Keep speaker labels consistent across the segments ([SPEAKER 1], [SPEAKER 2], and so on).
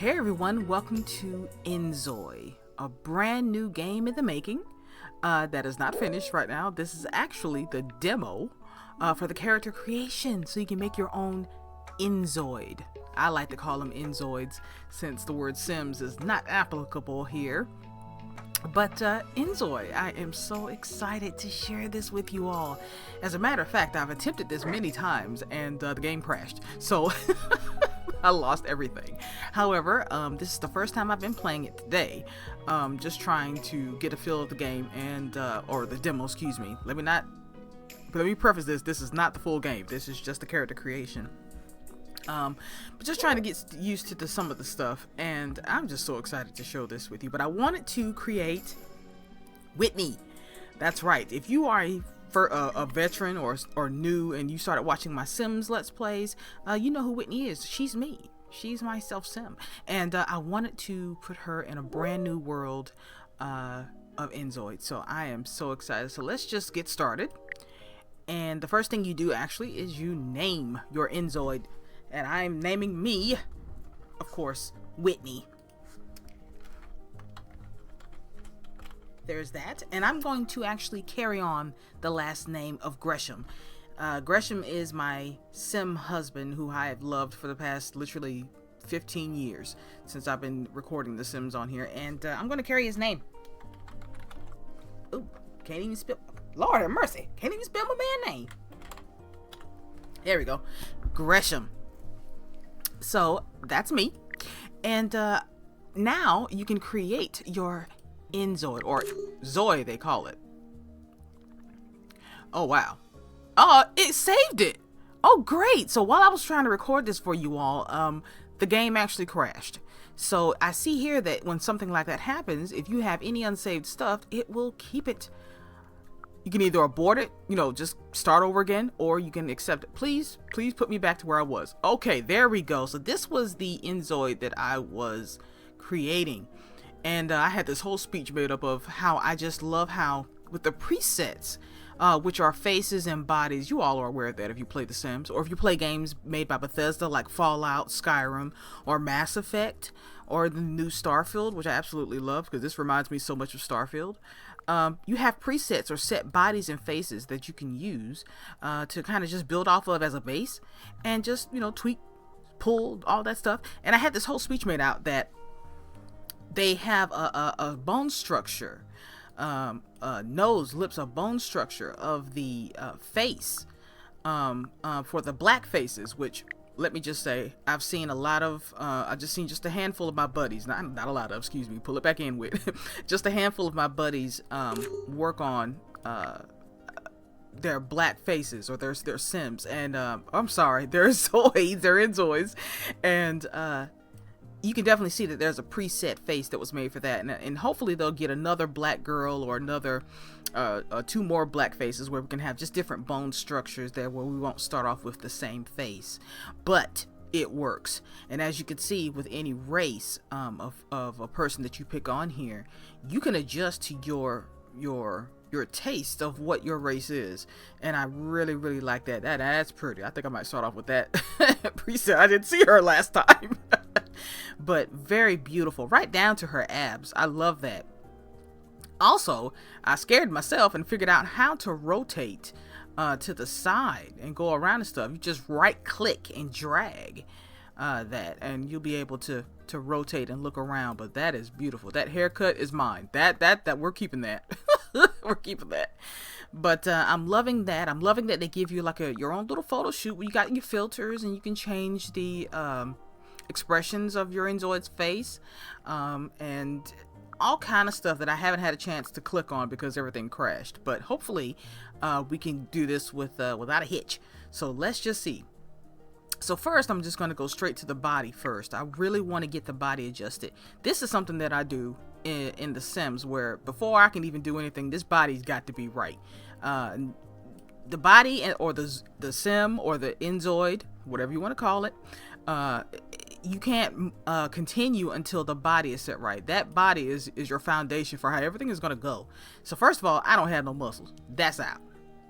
[SPEAKER 1] Hey everyone, welcome to Inzoi, a brand new game in the making that is not finished right now. This is actually the demo for the character creation, so you can make your own Inzoid. I like to call them Inzoids since the word Sims is not applicable here. But Inzoi, I am so excited to share this with you all. As a matter of fact, I've attempted this many times and the game crashed. So I lost everything. However, this is the first time I've been playing it today. Just trying to get a feel of the game and or the demo, excuse me. Let me preface this. This is not the full game. This is just the character creation. But just trying to get used to some of the stuff, and I'm just so excited to show this with you. But I wanted to create Whitney. That's right. If you are a veteran or new and you started watching my Sims Let's Plays, you know who Whitney is. She's me. She's my self-sim. And I wanted to put her in a brand new world of Inzoid. So I am so excited. So let's just get started. And the first thing you do actually is you name your Inzoid. And I'm naming me, of course, Whitney. There's that. And I'm going to actually carry on the last name of Gresham. Gresham is my sim husband who I have loved for the past literally 15 years since I've been recording the Sims on here. And I'm going to carry his name. Ooh, can't even spell. Lord have mercy. Can't even spell my man name. There we go. Gresham. So that's me. And now you can create your Inzoid, or Zoid they call it. Oh wow. Oh, it saved it. Oh great. So while I was trying to record this for you all, the game actually crashed. So I see here that when something like that happens, if you have any unsaved stuff, it will keep it. You can either abort it, just start over again, or you can accept it. Please put me back to where I was. Okay, there we go. So this was the Inzoid that I was creating. And I had this whole speech made up of how I just love how, with the presets, which are faces and bodies, you all are aware of that if you play The Sims, or if you play games made by Bethesda like Fallout, Skyrim, or Mass Effect, or the new Starfield, which I absolutely love because this reminds me so much of Starfield. You have presets or set bodies and faces that you can use to kind of just build off of as a base and just, tweak, pull, all that stuff. And I had this whole speech made out that they have a bone structure, nose, lips, a bone structure of the face for the black faces, which, let me just say, I've seen a lot of, I've just seen just a handful of my buddies, not a lot of, excuse me, pull it back in with, just a handful of my buddies work on their black faces or their Sims, and I'm sorry, they're Inzoids, and you can definitely see that there's a preset face that was made for that, and hopefully they'll get another black girl or another two more black faces where we can have just different bone structures there where we won't start off with the same face, but it works. And as you can see with any race of a person that you pick on here, you can adjust to your taste of what your race is, and I really like that. That's pretty. I think I might start off with that preset. I didn't see her last time. But very beautiful, right down to her abs. I love that. Also, I scared myself and figured out how to rotate to the side and go around and stuff. You just right click and drag that, and you'll be able to rotate and look around. But that is beautiful. That haircut is mine. That we're keeping that. We're keeping that. But I'm loving that. I'm loving that they give you like your own little photo shoot where you got your filters and you can change the expressions of your Inzoid's face and all kind of stuff that I haven't had a chance to click on because everything crashed. But hopefully we can do this without a hitch. So let's just see. So first, I'm just going to go straight to the body first. I really want to get the body adjusted. This is something that I do in The Sims, where before I can even do anything, this body's got to be right. The body or the Sim or the Inzoid, whatever you want to call it, you can't continue until the body is set right. That body is your foundation for how everything is going to go. So first of all, I don't have no muscles. That's out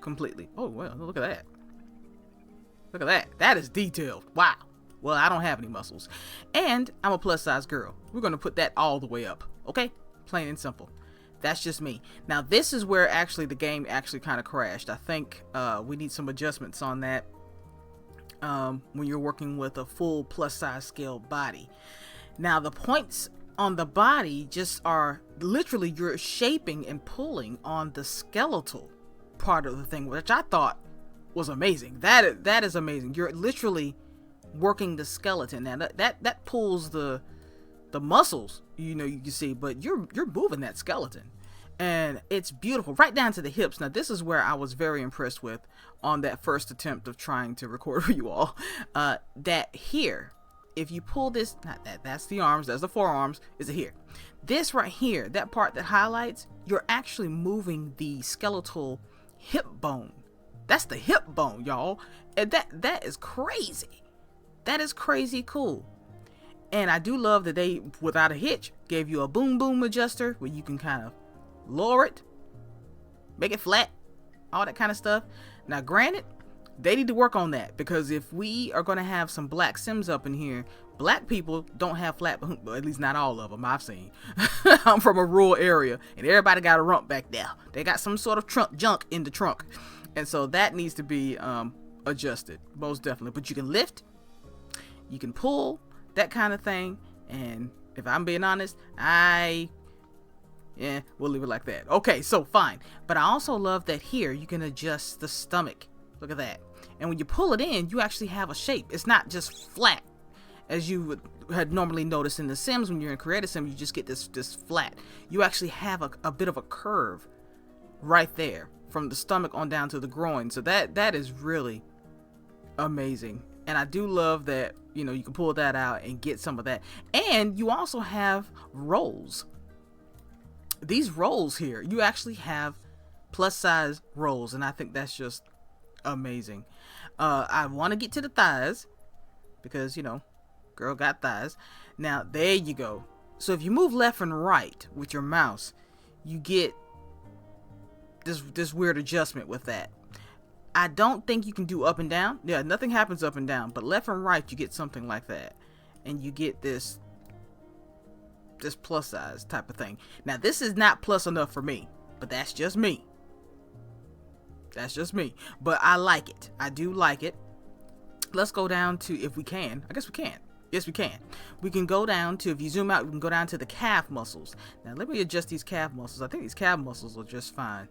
[SPEAKER 1] completely. Oh, well, look at that. Look at that. That is detailed. Wow. Well, I don't have any muscles. And I'm a plus size girl. We're going to put that all the way up. Okay? Plain and simple. That's just me. Now, this is where actually the game actually kind of crashed. I think we need some adjustments on that when you're working with a full plus size scale body. Now, the points on the body just are literally you're shaping and pulling on the skeletal part of the thing, which I thought was amazing. That is amazing. You're literally working the skeleton. Now that pulls the muscles, you can see, but you're moving that skeleton, and it's beautiful right down to the hips. Now, this is where I was very impressed with on that first attempt of trying to record for you all. That here, if you pull this, not that's the arms, that's the forearms, is it here? This right here, that part that highlights, you're actually moving the skeletal hip bone. That's the hip bone, y'all. And that is crazy. That is crazy cool. And I do love that they, without a hitch, gave you a boom boom adjuster where you can kind of lower it, make it flat, all that kind of stuff. Now, granted, they need to work on that, because if we are going to have some black Sims up in here, black people don't have flat, well, at least not all of them I've seen. I'm from a rural area, and everybody got a rump back there. They got some sort of junk in the trunk. And so that needs to be adjusted, most definitely. But you can lift, you can pull, that kind of thing. And if I'm being honest, we'll leave it like that. Okay, so fine. But I also love that here you can adjust the stomach. Look at that. And when you pull it in, you actually have a shape. It's not just flat, as you had normally noticed in The Sims. When you're in Creative Sim, you just get this flat. You actually have a bit of a curve right there from the stomach on down to the groin. So that is really amazing. And I do love that, you can pull that out and get some of that. And you also have rolls. These rolls here, you actually have plus size rolls, and I think that's just amazing. I want to get to the thighs because, girl got thighs. Now, there you go. So if you move left and right with your mouse, you get this weird adjustment with that. I don't think you can do up and down. Yeah, nothing happens up and down, but left and right, you get something like that. And you get this plus size type of thing. Now, this is not plus enough for me, but that's just me. That's just me. But I like it. I do like it. Let's go down to, if we can. I guess we can. Yes, we can. We can go down to, if you zoom out, we can go down to the calf muscles. Now, let me adjust these calf muscles. I think these calf muscles are just fine.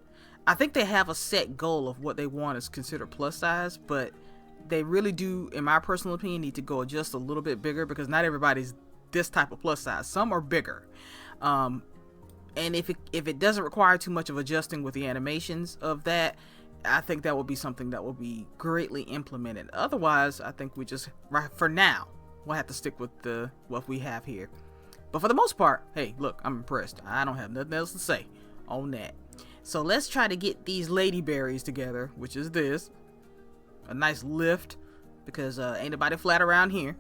[SPEAKER 1] I think they have a set goal of what they want is considered plus size, but they really do, in my personal opinion, need to go just a little bit bigger, because not everybody's this type of plus size. Some are bigger. And if it doesn't require too much of adjusting with the animations of that, I think that would be something that will be greatly implemented. Otherwise, I think we just, right for now, we'll have to stick with what we have here. But for the most part, hey, look, I'm impressed. I don't have nothing else to say on that. So let's try to get these ladyberries together, which is this. A nice lift, because ain't nobody flat around here.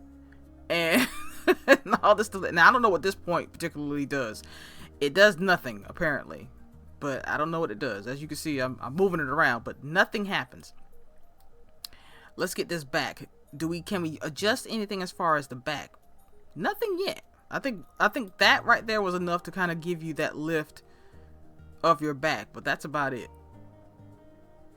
[SPEAKER 1] And all this stuff. Now, I don't know what this point particularly does. It does nothing, apparently. But I don't know what it does. As you can see, I'm moving it around, but nothing happens. Let's get this back. Can we adjust anything as far as the back? Nothing yet. I think that right there was enough to kind of give you that lift of your back, but that's about it.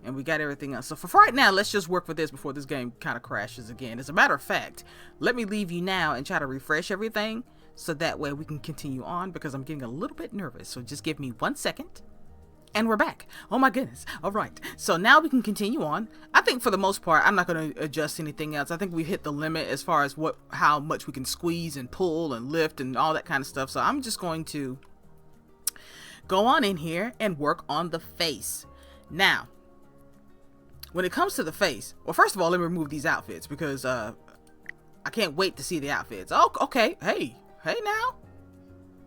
[SPEAKER 1] And we got everything else. So for right now, let's just work with this before this game kind of crashes again. As a matter of fact, let me leave you now and try to refresh everything, so that way we can continue on, because I'm getting a little bit nervous. So just give me 1 second. And we're back. Oh my goodness. All right. So now we can continue on. I think for the most part, I'm not going to adjust anything else. I think we hit the limit as far as how much we can squeeze and pull and lift and all that kind of stuff. So I'm just going to go on in here and work on the face. Now, when it comes to the face, well, first of all, let me remove these outfits, because I can't wait to see the outfits. Oh, okay. Hey now.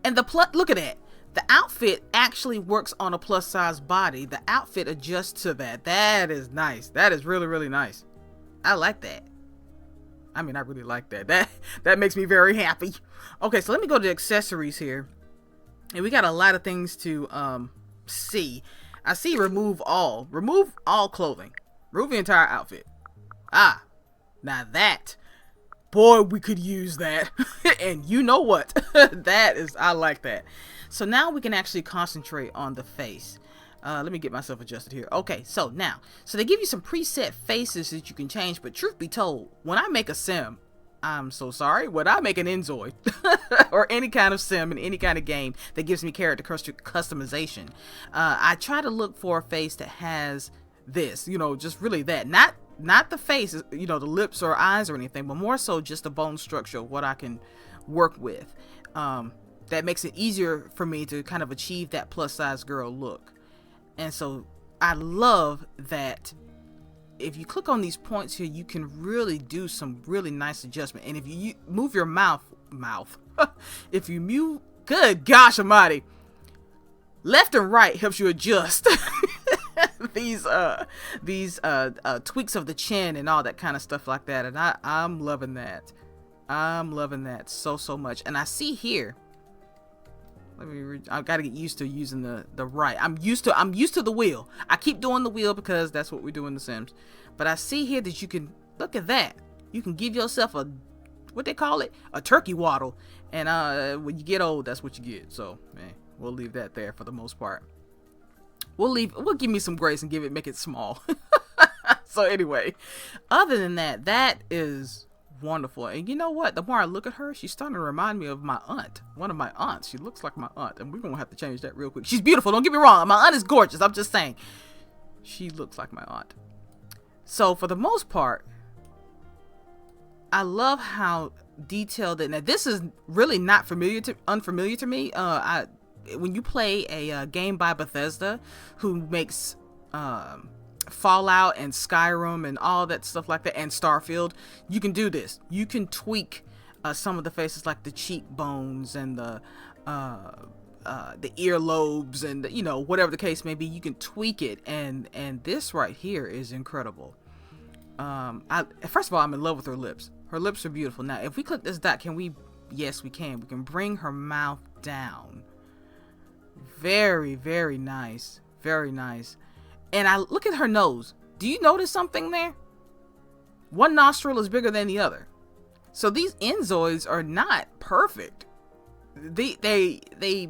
[SPEAKER 1] And look at that. The outfit actually works on a plus size body. The outfit adjusts to that. That is nice. That is really, really nice. I like that. I mean, I really like that. That makes me very happy. Okay, so let me go to accessories here. And we got a lot of things to see. I see remove all. Remove all clothing. Remove the entire outfit. Now that boy, we could use that. And you know what? I like that. So now we can actually concentrate on the face. Let me get myself adjusted here. Okay, so they give you some preset faces that you can change, but truth be told, when I make a sim, I'm so sorry, when I make an Inzoid, or any kind of sim in any kind of game that gives me character customization, I try to look for a face that has this, just really that. Not the face, the lips or eyes or anything, but more so just the bone structure of what I can work with. That makes it easier for me to kind of achieve that plus size girl look. And so I love that if you click on these points here, you can really do some really nice adjustment. And if you move your mouth, if you move, good gosh almighty, left and right helps you adjust these tweaks of the chin and all that kind of stuff like that. And I'm loving that. I'm loving that so much. And I see here, I've got to get used to using the right. I'm used to the wheel. I keep doing the wheel because that's what we do in The Sims. But I see here that you can, look at that. You can give yourself a, what they call it? A turkey waddle. And when you get old, that's what you get. So, man, we'll leave that there for the most part. We'll give me some grace and make it small. So anyway, other than that, that is wonderful. And you know what, the more I look at her, she's starting to remind me of my aunt, one of my aunts. She looks like my aunt, and we're gonna have to change that real quick. She's beautiful, don't get me wrong, my aunt is gorgeous, I'm just saying she looks like my aunt. So for the most part, I love how detailed it. Now this is really not unfamiliar to me. When you play a game by Bethesda, who makes Fallout and Skyrim and all that stuff like that, and Starfield, you can do this. You can tweak some of the faces, like the cheekbones and the earlobes and whatever the case may be. You can tweak it, and this right here is incredible. First of all, I'm in love with her lips. Her lips are beautiful. Now if we click this dot, can we? Yes, we can. We can bring her mouth down. Very, very nice. Very nice. And I look at her nose. Do you notice something there? One nostril is bigger than the other. So these Inzoids are not perfect. They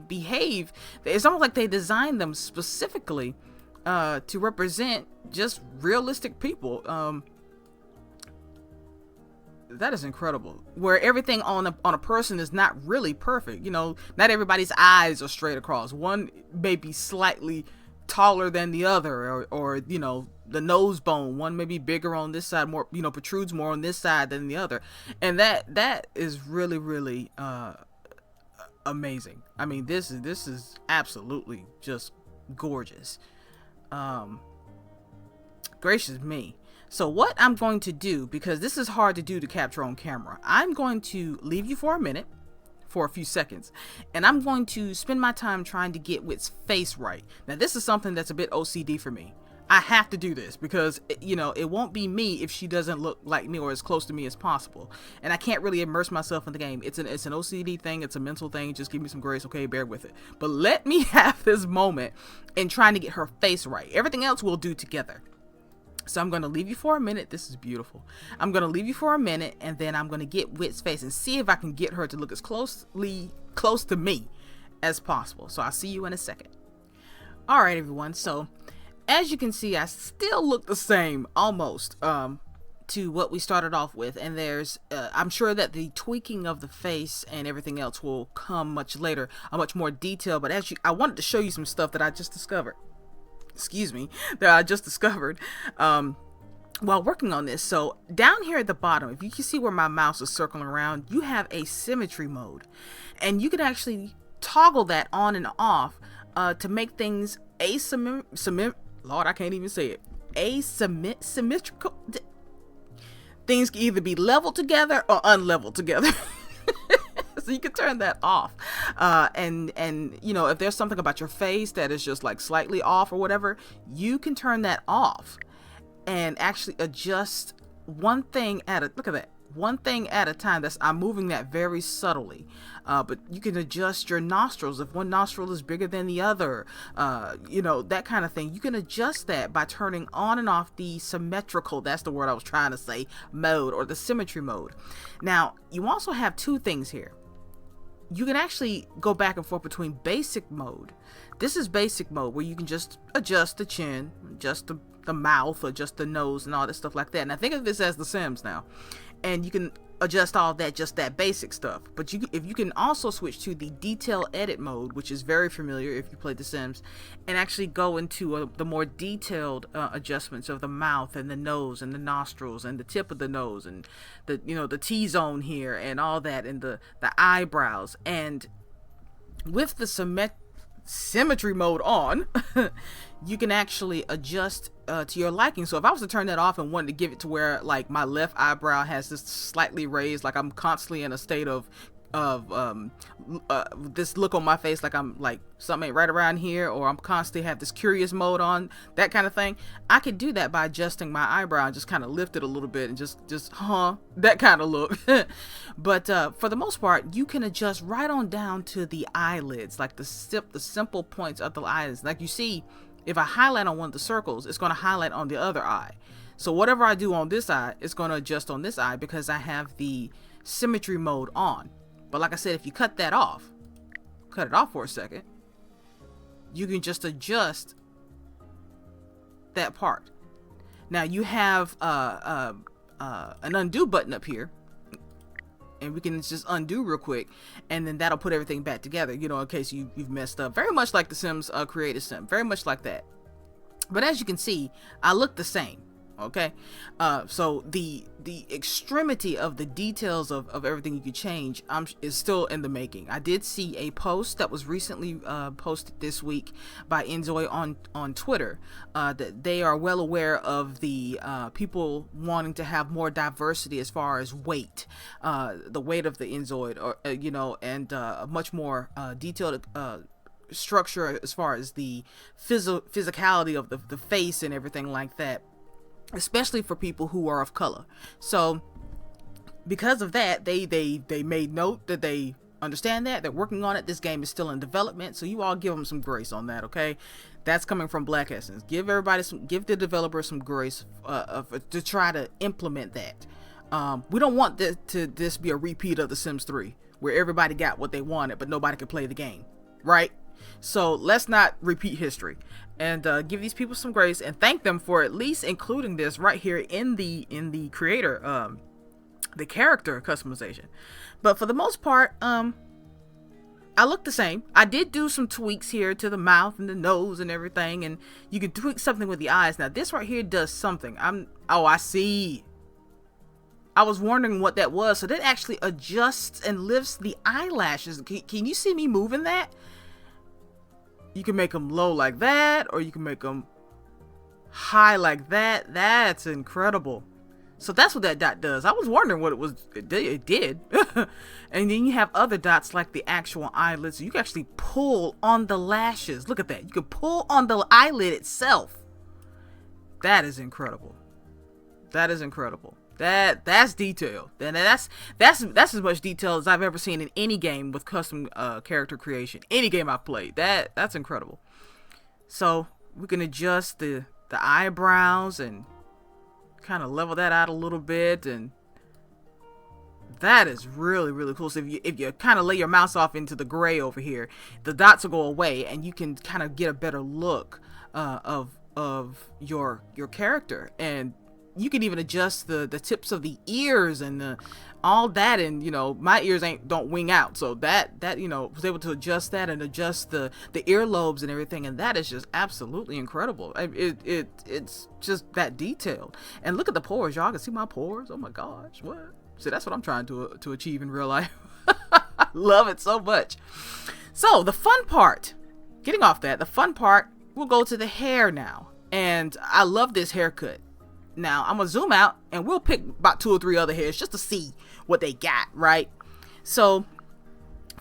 [SPEAKER 1] behave. It's almost like they designed them specifically to represent just realistic people. That is incredible. Where everything on a person is not really perfect. Not everybody's eyes are straight across. One may be slightly taller than the other, or the nose bone, one may be bigger on this side, more protrudes more on this side than the other, and that is really amazing. I mean, this is absolutely just gorgeous. Gracious me. So what I'm going to do, because this is hard to do to capture on camera, I'm going to leave you for a minute, for a few seconds, and I'm going to spend my time trying to get Wit's face right. Now this is something that's a bit OCD for me. I have to do this because it won't be me if she doesn't look like me or as close to me as possible, and I can't really immerse myself in the game. It's an OCD thing, it's a mental thing. Just give me some grace, okay? Bear with it. But let me have this moment in trying to get her face right. Everything else we'll do together. So I'm going to leave you for a minute. This is beautiful. I'm going to leave you for a minute, and then I'm going to get Wit's face and see if I can get her to look as close to me as possible. So I'll see you in a second. All right, everyone. So as you can see, I still look the same almost to what we started off with. And there's, I'm sure that the tweaking of the face and everything else will come much later, a much more detail. But I wanted to show you some stuff that I just discovered. That I just discovered while working on this. So down here at the bottom, if you can see where my mouse is circling around, you have a symmetry mode, and you can actually toggle that on and off to make things Lord, I can't even say it. Asymmetrical. Things can either be leveled together or unleveled together. So you can turn that off, and if there's something about your face that is just like slightly off or whatever, you can turn that off and actually adjust one thing at a look at that, one thing at a time. I'm moving that very subtly. But you can adjust your nostrils if one nostril is bigger than the other, that kind of thing. You can adjust that by turning on and off the symmetrical, that's the word I was trying to say, mode, or the symmetry mode. Now, you also have two things here. You can actually go back and forth between basic mode. This is basic mode, where you can just adjust the chin, adjust the mouth, adjust the nose, and all that stuff like that. Now think of this as The Sims now, and you can adjust all that, just that basic stuff. But if you can also switch to the detail edit mode, which is very familiar if you play The Sims, and actually go into the more detailed adjustments of the mouth and the nose and the nostrils and the tip of the nose and the T-zone here and all that, and the eyebrows. And with the symmetry mode on, you can actually adjust to your liking. So if I was to turn that off and wanted to give it to where like my left eyebrow has this slightly raised, like I'm constantly in a state of this look on my face, like I'm like something ain't right around here, or I'm constantly have this curious mode on, that kind of thing, I could do that by adjusting my eyebrow and just kind of lift it a little bit and just that kind of look. But for the most part, you can adjust right on down to the eyelids, like the simple points of the eyelids. Like you see, if I highlight on one of the circles, it's going to highlight on the other eye. So whatever I do on this eye, it's going to adjust on this eye because I have the symmetry mode on. But like I said, if you cut it off for a second, you can just adjust that part. Now you have an undo button up here, and we can just undo real quick, and then that'll put everything back together, in case you've messed up. Very much like The Sims Creative Sim, very much like that. But as you can see, I look the same. Okay, so the extremity of the details of everything you could change is still in the making. I did see a post that was recently posted this week by Enzoy on Twitter, that they are well aware of the people wanting to have more diversity as far as weight, the weight of the Enzoid, or and a much more detailed structure as far as the physicality of the face and everything like that, especially for people who are of color. So because of that, they made note that they understand that they're working on it. This game is still in development, so you all give them some grace on that. Okay, that's coming from Black Essence. Give the developer some grace to try to implement that. We don't want this be a repeat of The Sims 3, where everybody got what they wanted but nobody could play the game, right? So let's not repeat history, and give these people some grace and thank them for at least including this right here in the creator, the character customization. But for the most part, I look the same. I did do some tweaks here to the mouth and the nose and everything, and you can tweak something with the eyes. Now this right here does something. I see. I was wondering what that was. So that actually adjusts and lifts the eyelashes. Can you see me moving that? You can make them low like that, or you can make them high like that. That's incredible. So that's what that dot does. I was wondering what it was. It did. And then you have other dots like the actual eyelids. So you can actually pull on the lashes. Look at that. You can pull on the eyelid itself. That is incredible. That is incredible. That's detail. And that's as much detail as I've ever seen in any game with custom character creation. Any game I've played. That's incredible. So we can adjust the eyebrows and kind of level that out a little bit, and that is really, really cool. So if you kind of lay your mouse off into the gray over here, the dots will go away, and you can kind of get a better look of your character. And you can even adjust the tips of the ears and all that, and my ears don't wing out, so that was able to adjust that and adjust the earlobes and everything, and that is just absolutely incredible. It's just that detailed. And look at the pores, y'all can see my pores. Oh my gosh, what? See, that's what I'm trying to achieve in real life. I love it so much. So the fun part, getting off that, the fun part, we'll go to the hair now, and I love this haircut. Now I'm gonna zoom out and we'll pick about 2 or 3 other hairs just to see what they got, right? So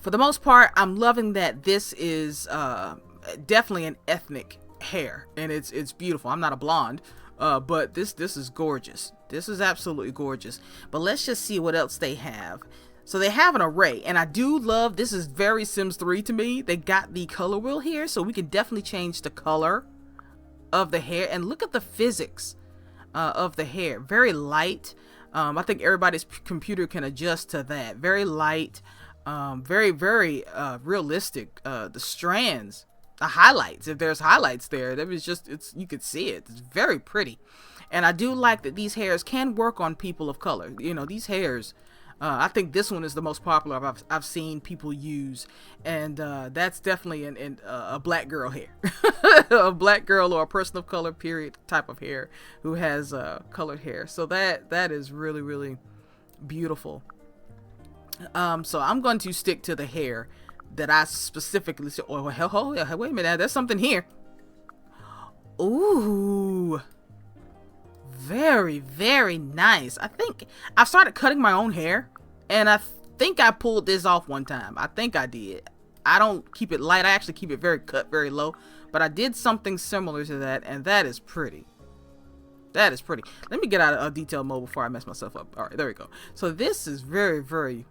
[SPEAKER 1] for the most part, I'm loving that this is definitely an ethnic hair, and it's beautiful. I'm not a blonde, But this is gorgeous. This is absolutely gorgeous. But let's just see what else they have. So they have an array, and I do love, this is very Sims 3 to me. They got the color wheel here, so we can definitely change the color of the hair. And look at the physics of the hair. Very light. I think everybody's computer can adjust to that. Very light, very realistic. The strands, the highlights, if there's highlights there, that was just, you could see it. It's very pretty. And I do like that these hairs can work on people of color. You know, these hairs, I think this one is the most popular I've seen people use, and that's definitely a black girl hair. A black girl or a person of color period type of hair who has colored hair. So that is really beautiful. So I'm going to stick to the hair that I specifically said. Oh, wait a minute, there's something here. Ooh, very nice. I think I started cutting my own hair, and I think I pulled this off one time. I think I did. I don't keep it light. I actually keep it very low, but I did something similar to that, and that is pretty. That is pretty. Let me get out of detail mode before I mess myself up. All right, there we go. So this is very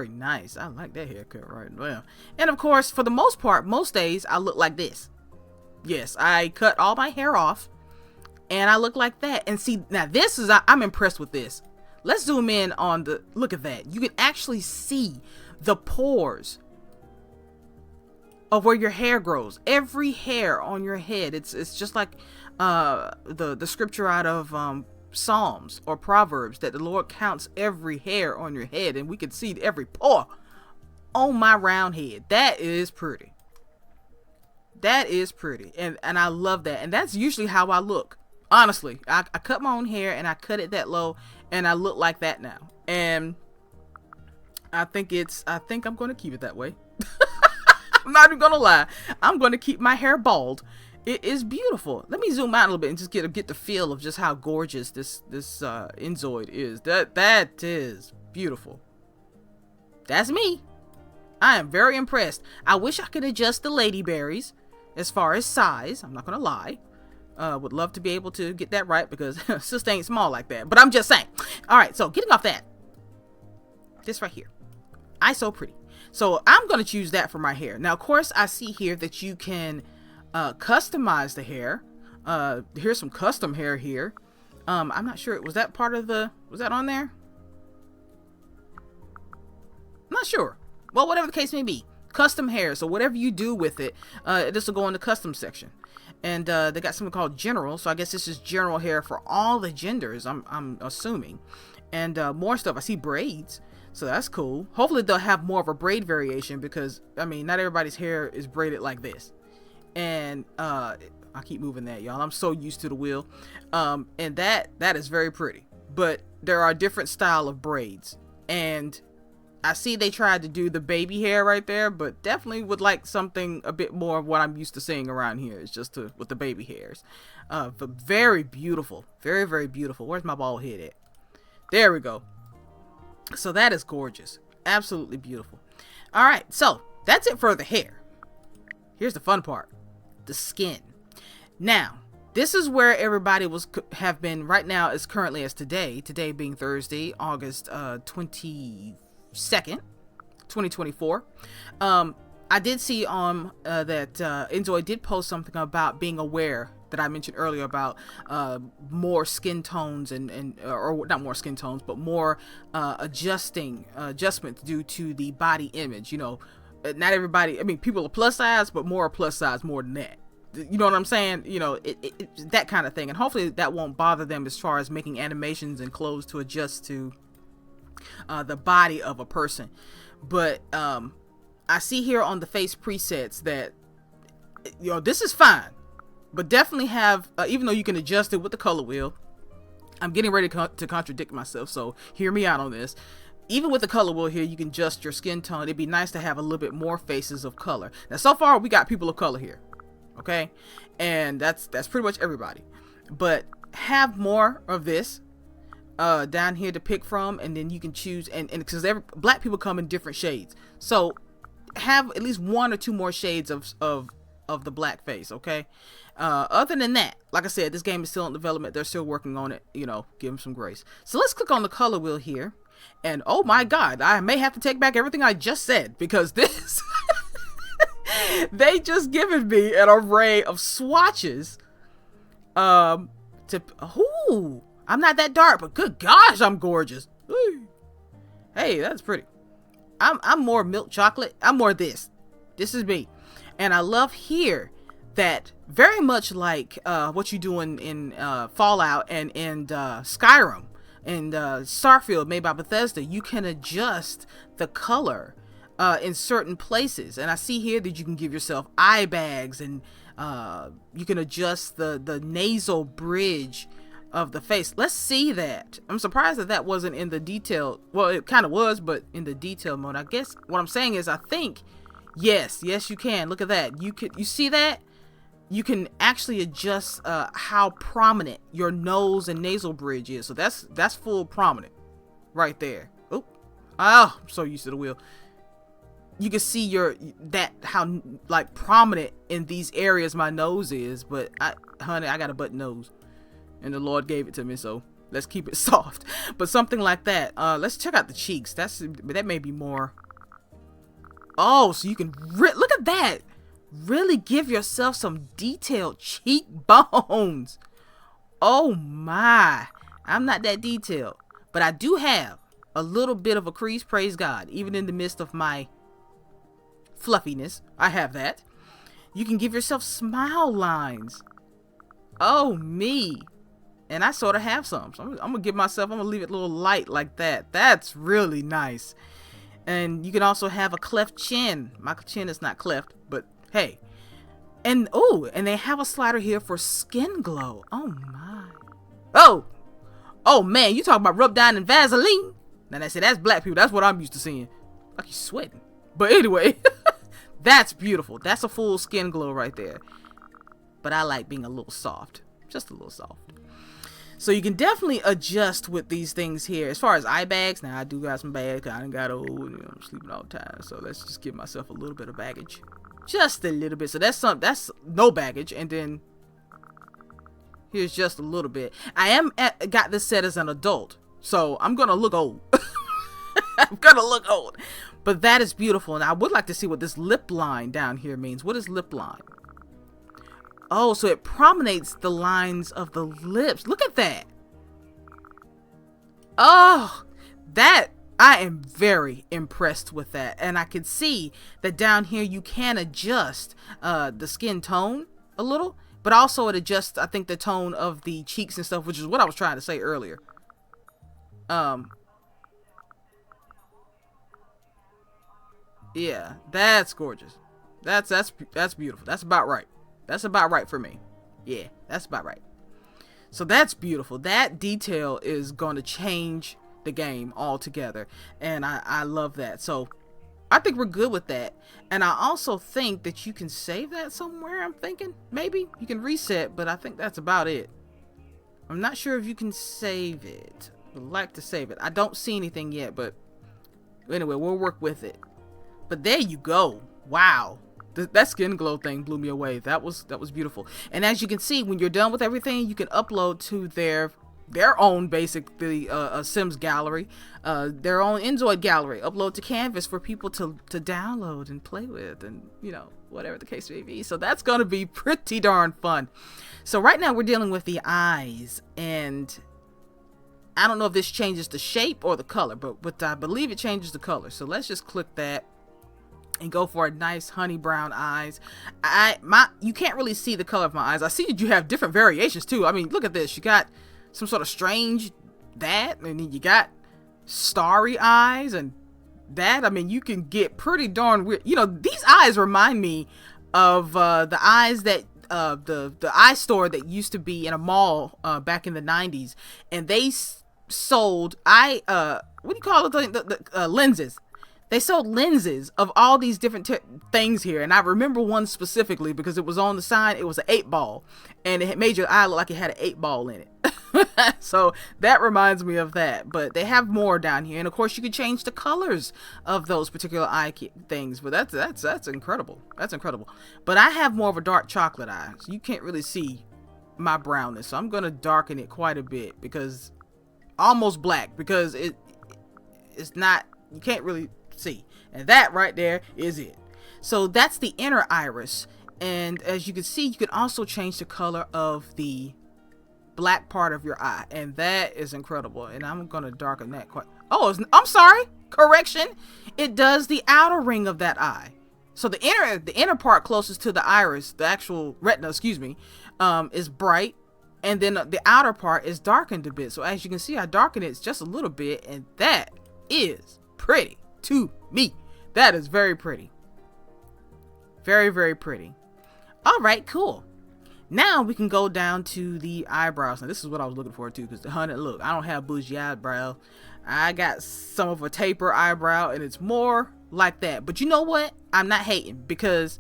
[SPEAKER 1] nice. I like that haircut right now. And of course, for the most part, most days I look like this. Yes, I cut all my hair off, and I look like that. And see, now this is, I'm impressed with this. Let's zoom in on the, look at that. You can actually see the pores of where your hair grows. Every hair on your head. It's just like the scripture out of Psalms or Proverbs, that the Lord counts every hair on your head, and we can see every pore on my round head. That is pretty. That is pretty, and I love that. And that's usually how I look. Honestly, I cut my own hair, and I cut it that low, and I look like that now. And I think I'm going to keep it that way. I'm not even going to lie. I'm going to keep my hair bald. It is beautiful. Let me zoom out a little bit and just get the feel of just how gorgeous this Inzoid is. That is beautiful. That's me. I am very impressed. I wish I could adjust the ladyberries as far as size. I'm not going to lie. Would love to be able to get that right, because sister ain't small like that. But I'm just saying. All right, so getting off that. This right here. I so pretty. So I'm going to choose that for my hair. Now, of course, I see here that you can customize the hair. Here's some custom hair here. I'm not sure. Was that part of was that on there? I'm not sure. Well, whatever the case may be. Custom hair. So whatever you do with it, this will go in the custom section. And they got something called general. So I guess this is general hair for all the genders, I'm assuming. And more stuff. I see braids. So that's cool. Hopefully they'll have more of a braid variation, because, I mean, not everybody's hair is braided like this. And I keep moving that, y'all. I'm so used to the wheel. And that is very pretty. But there are different style of braids. And I see they tried to do the baby hair right there, but definitely would like something a bit more of what I'm used to seeing around here. It's just with the baby hairs. But very beautiful. Very beautiful. Where's my bald head at? There we go. So that is gorgeous. Absolutely beautiful. All right, so that's it for the hair. Here's the fun part. The skin. Now, this is where everybody have been right now, as currently as today being Thursday, August 22nd, 2024. I did see that Inzoid did post something about being aware, that I mentioned earlier, about more skin tones or not more skin tones, but more adjustments due to the body image. You know, not everybody, I mean, people are plus size, but more are plus size more than that. You know what I'm saying? You know, that kind of thing. And hopefully that won't bother them as far as making animations and clothes to adjust to the body of a person. But I see here on the face presets that, you know, this is fine. But definitely have, even though you can adjust it with the color wheel, I'm getting ready to contradict myself, so hear me out on this. Even with the color wheel here, you can adjust your skin tone. It'd be nice to have a little bit more faces of color. Now, so far, we got people of color here, okay? And that's pretty much everybody. But have more of this down here to pick from, and then you can choose, and because black people come in different shades. So have at least one or two more shades of of the black face, okay? Other than that, like I said, this game is still in development. They're still working on it, you know, give them some grace. So let's click on the color wheel here. And oh my God, I may have to take back everything I just said, because this, they just given me an array of swatches. I'm not that dark, but good gosh, I'm gorgeous. Hey, that's pretty. I'm more milk chocolate. I'm more this. This is me. And I love here that very much like what you do in Fallout and in Skyrim and Starfield made by Bethesda, you can adjust the color in certain places. And I see here that you can give yourself eye bags, and you can adjust the nasal bridge of the face. Let's see that. I'm surprised that wasn't in the detail. Well, it kind of was, but in the detail mode. I guess what I'm saying is I think yes you can. Look at that. You see that? You can actually adjust how prominent your nose and nasal bridge is. So that's full prominent right there. Oh, I'm so used to the wheel. You can see how like prominent in these areas my nose is, but honey, I got a button nose, and the Lord gave it to me, so let's keep it soft. But something like that. Let's check out the cheeks. That may be more. Oh, so you can look at that. Really give yourself some detailed cheekbones. Oh my, I'm not that detailed, but I do have a little bit of a crease, praise God. Even in the midst of my fluffiness, I have that. You can give yourself smile lines. Oh me. And I sort of have some, so I'm gonna leave it a little light like that. That's really nice. And you can also have a cleft chin. My chin is not cleft, but hey. And and they have a slider here for skin glow. Oh my. Oh man, you talking about rub down in Vaseline. Now they say that's black people. That's what I'm used to seeing. Like you're sweating. But anyway, that's beautiful. That's a full skin glow right there. But I like being a little soft. Just a little soft. So you can definitely adjust with these things here. As far as eye bags, now I do got some bags. I done got old, you know, I'm sleeping all the time. So let's just give myself a little bit of baggage. Just a little bit. So that's no baggage. And then here's just a little bit. Got this set as an adult, so I'm gonna look old. I'm gonna look old. But that is beautiful. And I would like to see what this lip line down here means. What is lip line? Oh, so it prominates the lines of the lips. Look at that. Oh, that, I am very impressed with that. And I can see that down here you can adjust the skin tone a little, but also it adjusts, I think, the tone of the cheeks and stuff, which is what I was trying to say earlier. Yeah, that's gorgeous. That's beautiful. That's about right. That's about right for me. Yeah, that's about right. So that's beautiful. That detail is going to change the game altogether. And I love that. So I think we're good with that. And I also think that you can save that somewhere. I'm thinking maybe you can reset, but I think that's about it. I'm not sure if you can save it. Would like to save it. I don't see anything yet, but anyway, we'll work with it. But there you go. Wow. That skin glow thing blew me away. That was beautiful. And as you can see, when you're done with everything, you can upload to their own, basically, Sims gallery, their own Enzoid gallery, upload to Canvas for people to download and play with, and, you know, whatever the case may be. So that's going to be pretty darn fun. So right now we're dealing with the eyes, and I don't know if this changes the shape or the color, but I believe it changes the color. So let's just click that and go for a nice honey brown eyes. You can't really see the color of my eyes. I see that you have different variations too. I mean, look at this. You got some sort of strange that, and then you got starry eyes and that. I mean, you can get pretty darn weird. You know, these eyes remind me of the eyes that the eye store that used to be in a mall back in the 90s, and they sold what do you call it, the lenses. They sold lenses of all these different things here. And I remember one specifically because it was on the sign. It was an 8-ball. And it made your eye look like it had an 8-ball in it. So that reminds me of that. But they have more down here, and of course you can change the colors of those particular eye things. But that's incredible. That's incredible. But I have more of a dark chocolate eye, so you can't really see my brownness. So I'm gonna darken it quite a bit, because almost black, because it's not, you can't really see. And that right there is it. So that's the inner iris. And as you can see, you can also change the color of the black part of your eye, and that is incredible. And I'm gonna darken that quite. Oh, I'm sorry, correction, it does the outer ring of that eye. So the inner part closest to the iris, the actual retina, excuse me, is bright, and then the outer part is darkened a bit. So as you can see, I darken it just a little bit, and that is pretty to me. That is very pretty. Very, very pretty. All right, cool. Now we can go down to the eyebrows. Now this is what I was looking for too, because look, I don't have bougie eyebrow. I got some of a taper eyebrow, and it's more like that. But you know what? I'm not hating, because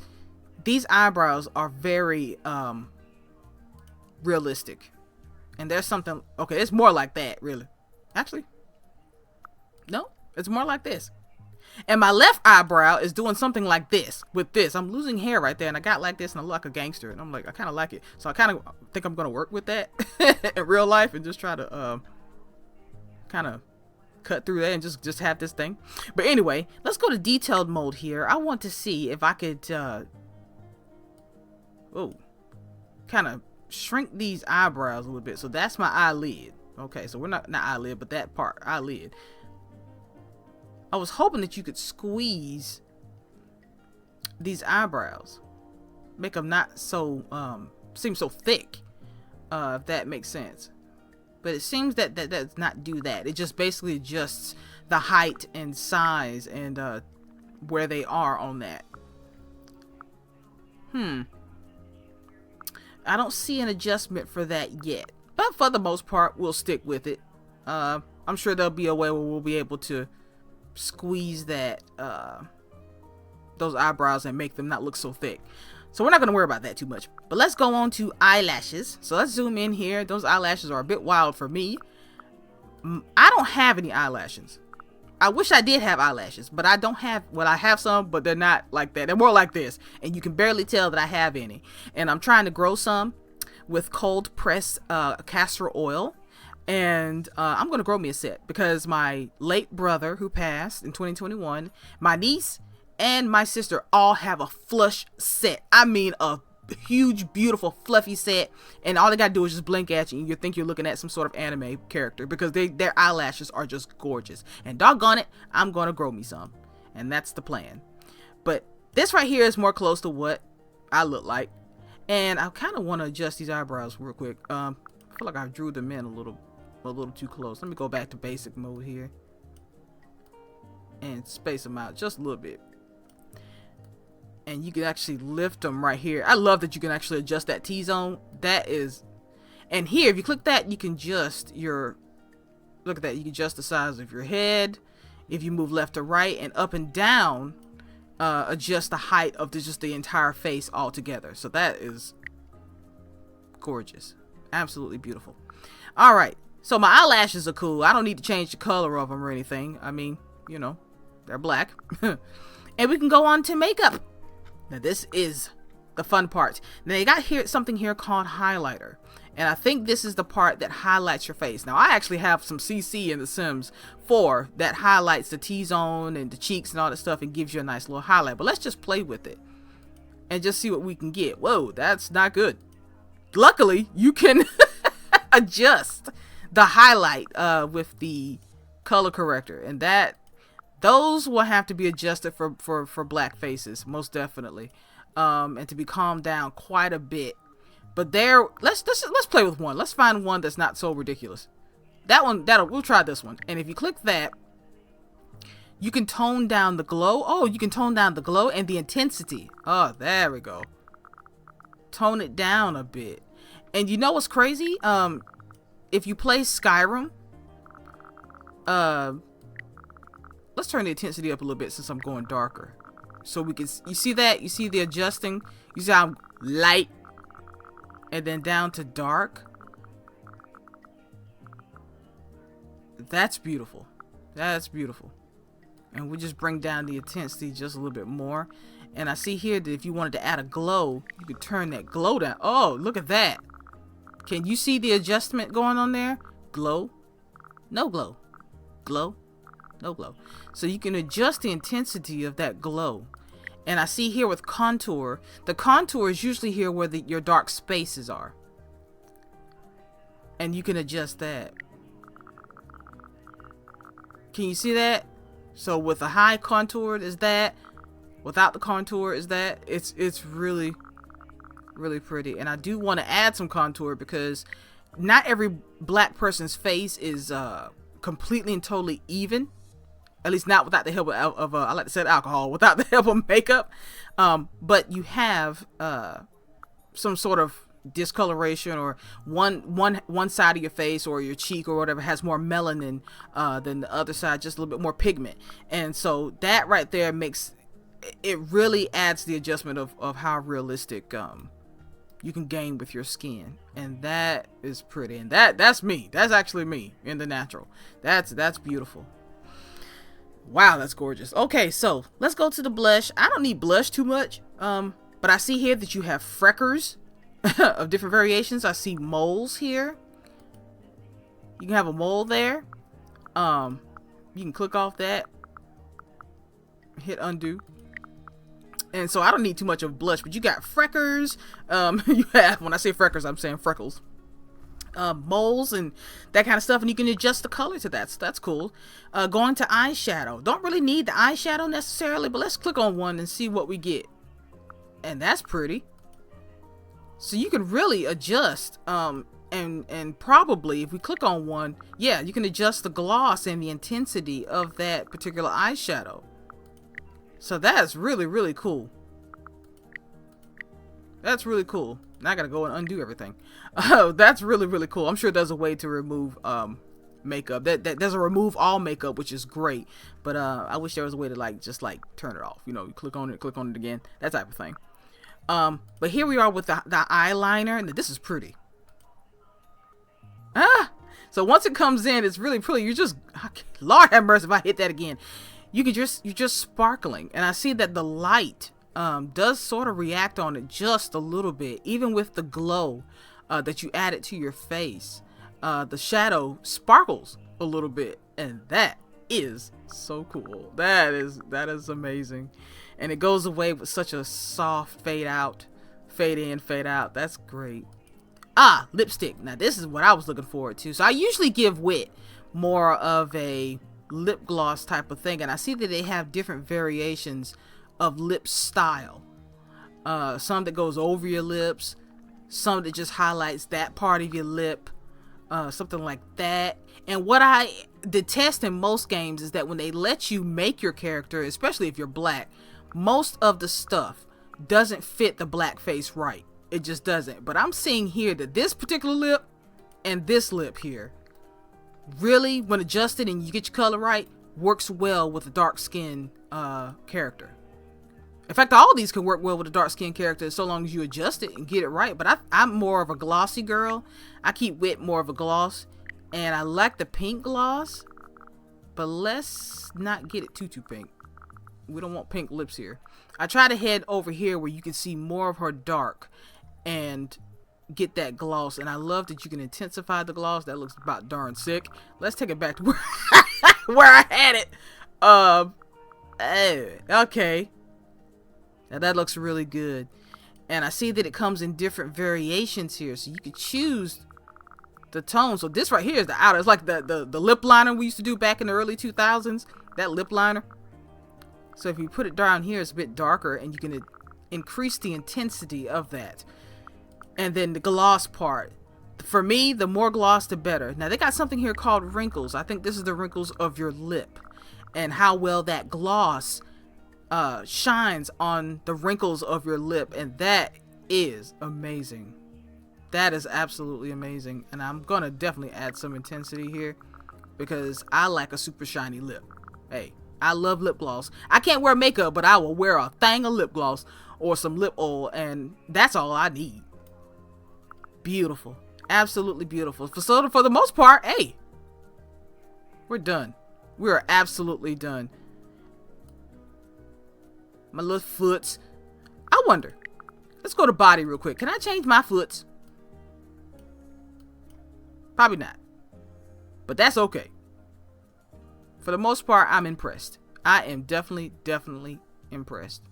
[SPEAKER 1] these eyebrows are very realistic. And there's something, okay, it's more like that, really. Actually, no, it's more like this. And my left eyebrow is doing something like this with this. I'm losing hair right there, and I got like this, and I look like a gangster, and I'm like, I kind of like it. So I kind of think I'm going to work with that in real life, and just try to kind of cut through that and just have this thing. But anyway, let's go to detailed mode here. I want to see if I could kind of shrink these eyebrows a little bit. So that's my eyelid. Okay, so we're not eyelid, but that part, eyelid. I was hoping that you could squeeze these eyebrows, make them not so seem so thick, if that makes sense. But it seems that does not do that. It just basically adjusts the height and size and where they are on that. I don't see an adjustment for that yet, but for the most part, we'll stick with it. I'm sure there'll be a way where we'll be able to squeeze that those eyebrows and make them not look so thick. So we're not going to worry about that too much. But let's go on to eyelashes. So let's zoom in here. Those eyelashes are a bit wild for me. I don't have any eyelashes. I wish I did have eyelashes, but I don't have, well, I have some, but they're not like that. They're more like this, and you can barely tell that I have any. And I'm trying to grow some with cold pressed castor oil. And I'm going to grow me a set, because my late brother, who passed in 2021, my niece, and my sister all have a flush set. I mean, a huge, beautiful, fluffy set. And all they got to do is just blink at you, and you think you're looking at some sort of anime character, because their eyelashes are just gorgeous. And doggone it, I'm going to grow me some. And that's the plan. But this right here is more close to what I look like. And I kind of want to adjust these eyebrows real quick. I feel like I drew them in a little too close. Let me go back to basic mode here and space them out just a little bit. And you can actually lift them right here. I love that you can actually adjust that T-zone. That is, and here if you click that, you can adjust your, look at that, you can adjust the size of your head. If you move left to right and up and down, adjust the height of just the entire face altogether. So that is gorgeous, absolutely beautiful. All right, so my eyelashes are cool. I don't need to change the color of them or anything. I mean, you know, they're black. And we can go on to makeup. Now this is the fun part. Now they got here something here called highlighter, and I think this is the part that highlights your face. Now I actually have some CC in The Sims 4 that highlights the T-zone and the cheeks and all that stuff and gives you a nice little highlight. But let's just play with it and just see what we can get. Whoa, that's not good. Luckily, you can adjust the highlight with the color corrector, and those will have to be adjusted for black faces, most definitely, and to be calmed down quite a bit. But let's play with one. Let's find one that's not so ridiculous. We'll try this one. And if you click that, you can tone down the glow. Oh, you can tone down the glow and the intensity. Oh, there we go. Tone it down a bit. And you know what's crazy? If you play Skyrim, let's turn the intensity up a little bit since I'm going darker. So we can, you see that? You see the adjusting? You see how I'm light and then down to dark? That's beautiful. That's beautiful. And we just bring down the intensity just a little bit more. And I see here that if you wanted to add a glow, you could turn that glow down. Oh, look at that. Can you see the adjustment going on there? Glow, no glow. Glow, no glow. So you can adjust the intensity of that glow. And I see here with contour, the contour is usually here where your dark spaces are. And you can adjust that. Can you see that? So with a high contour is that. Without the contour is that. It's really, really pretty. And I do want to add some contour because not every black person's face is completely and totally even. At least not without the help of I like to say alcohol, without the help of makeup. But you have some sort of discoloration, or one side of your face or your cheek or whatever has more melanin than the other side, just a little bit more pigment. And so that right there makes it really adds the adjustment of how realistic you can gain with your skin. And that is pretty. And that's me. That's actually me in the natural. That's beautiful. Wow, that's gorgeous. Okay, so let's go to the blush. I don't need blush too much, but I see here that you have freckles of different variations. I see moles here. You can have a mole there. You can click off that, hit undo. And so I don't need too much of blush, but you got freckles. You have, when I say freckles, I'm saying freckles. Moles and that kind of stuff, and you can adjust the color to that, so that's cool. Going to eyeshadow, don't really need the eyeshadow necessarily, but let's click on one and see what we get. And that's pretty. So you can really adjust and probably if we click on one, yeah, you can adjust the gloss and the intensity of that particular eyeshadow. So that's really, really cool. That's really cool. Now I gotta go and undo everything. Oh, that's really, really cool. I'm sure there's a way to remove makeup. That there's a remove all makeup, which is great. But I wish there was a way to just turn it off. You know, you click on it again, that type of thing. But here we are with the eyeliner, and this is pretty. So once it comes in, it's really pretty. You're just, Lord have mercy if I hit that again. You're just sparkling, and I see that the light does sort of react on it just a little bit, even with the glow that you added to your face. The shadow sparkles a little bit, and that is so cool. That is amazing. And it goes away with such a soft fade out, fade in, fade out. That's great. Lipstick. Now this is what I was looking forward to. So I usually give Wit more of a lip gloss type of thing, and I see that they have different variations of lip style. Some that goes over your lips, some that just highlights that part of your lip, something like that. And what I detest in most games is that when they let you make your character, especially if you're black, most of the stuff doesn't fit the black face right. It just doesn't. But I'm seeing here that this particular lip and this lip here really, when adjusted and you get your color right, works well with a dark skin character. In fact, all of these can work well with a dark skin character so long as you adjust it and get it right. But I'm more of a glossy girl. I keep Wit more of a gloss, and I like the pink gloss, but let's not get it too pink. We don't want pink lips here. I try to head over here where you can see more of her dark and get that gloss. And I love that you can intensify the gloss. That looks about darn sick. Let's take it back to where I had it. Okay. Now that looks really good. And I see that it comes in different variations here, so you can choose the tone. So this right here is the outer. It's like the lip liner we used to do back in the early 2000s. That lip liner. So if you put it down here, it's a bit darker, and you can increase the intensity of that. And then the gloss part. For me, the more gloss, the better. Now they got something here called wrinkles. I think this is the wrinkles of your lip, and how well that gloss shines on the wrinkles of your lip, and that is amazing. That is absolutely amazing. And I'm gonna definitely add some intensity here because I like a super shiny lip. Hey, I love lip gloss. I can't wear makeup, but I will wear a thing of lip gloss or some lip oil, and that's all I need. Beautiful. Absolutely beautiful. So for the most part, hey, We're done. We are absolutely done. My little foots. I wonder. Let's go to body real quick. Can I change my foots? Probably not. But that's okay. For the most part, I'm impressed. I am definitely impressed.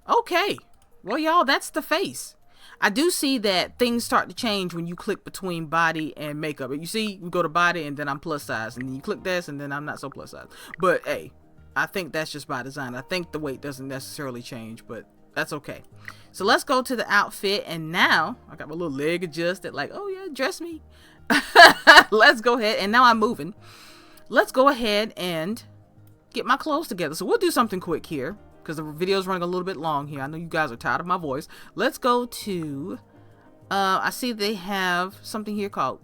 [SPEAKER 1] Okay. Well, y'all, that's the face. I do see that things start to change when you click between body and makeup. You see, we go to body and then I'm plus size. And then you click this and then I'm not so plus size. But, hey, I think that's just by design. I think the weight doesn't necessarily change, but that's okay. So let's go to the outfit. And now, I got my little leg adjusted. Like, oh, yeah, dress me. Let's go ahead. And now I'm moving. Let's go ahead and get my clothes together. So we'll do something quick here because the video's running a little bit long here. I know you guys are tired of my voice. Let's go to, I see they have something here called,